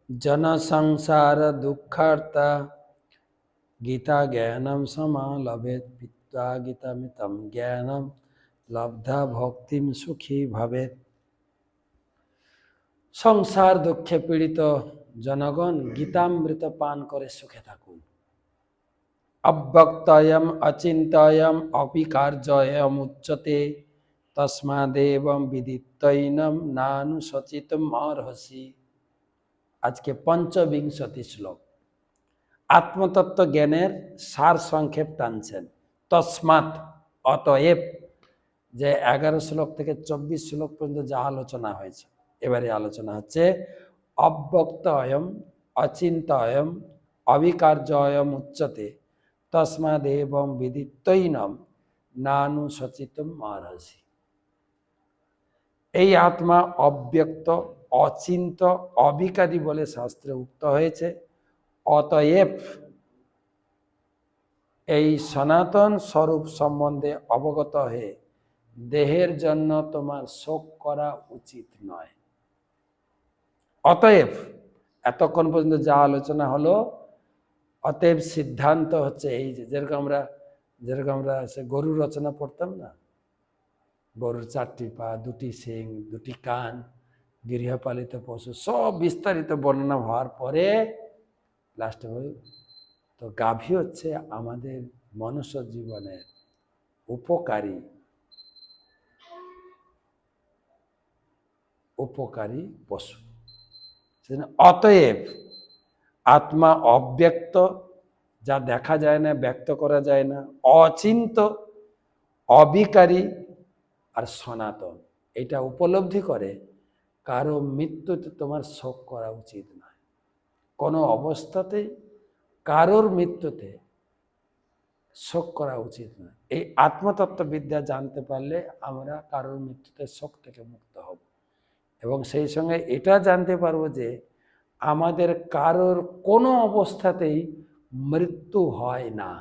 জন সংসার দুঃখার্তা গীতা জ্ঞানম সমালভেত পিত্বা গীতামিতম জ্ঞানম লব্ধা ভক্তিম সুখী ভবেত। সংসার দুঃখে পীড়িত জনগণ গীতামৃত পান করে সুখে থাকুন। অব্যক্তয়ম অচিন্তয়ম অপিকার্যয়ম উচ্যতে তস্মাদেবং বিদিত্যৈনম নানুশচিতুম অর্হসি। আজকে পঞ্চবিংশতি শ্লোক আত্মতত্ত্ব জ্ঞানের সার সংক্ষেপ টানছেন। তস্মাৎ অতএব, যে 11 শ্লোক থেকে 24 শ্লোক পর্যন্ত যা আলোচনা হয়েছে, এবারে আলোচনা হচ্ছে অব্যক্তয়ম অচিন্তয়ম অবিকার্যয়ম উচ্যতে তস্মাদেবং বিদিত্যৈনম নানুশচিতুম অর্হসি। এই আত্মা অব্যক্ত, অচিন্ত, অবিকারী বলে শাস্ত্রে উক্ত হয়েছে। অতএব এই সনাতন স্বরূপ সম্বন্ধে অবগত হয়ে দেহের জন্য তোমার শোক করা উচিত নয়। অতএব এতক্ষণ পর্যন্ত যা আলোচনা হলো, অতএব সিদ্ধান্ত হচ্ছে এই যে, যেরকম আমরা সে গরুর রচনা পড়তাম না, গরুর 4টি পা, 2টি শিং, 2টি কান, গৃহপালিত পশু, সব বিস্তারিত বর্ণনা হওয়ার পরে লাস্টে বলি তো গাভী হচ্ছে আমাদের মনুষ্য জীবনের উপকারী পশু। অতএব আত্মা অব্যক্ত, যা দেখা যায় না, ব্যক্ত করা যায় না, অচিন্ত, অবিকারী আর সনাতন। এটা উপলব্ধি করে কারো মৃত্যুতে তোমার শোক করা উচিত নয়। কোনো অবস্থাতেই কারোর মৃত্যুতে শোক করা উচিত নয়। এই আত্মতত্ত্ববিদ্যা জানতে পারলে আমরা কারোর মৃত্যুতে শোক থেকে মুক্ত হব, এবং সেই সঙ্গে এটা জানতে পারবো যে আমাদের কারোর কোনো অবস্থাতেই মৃত্যু হয় না।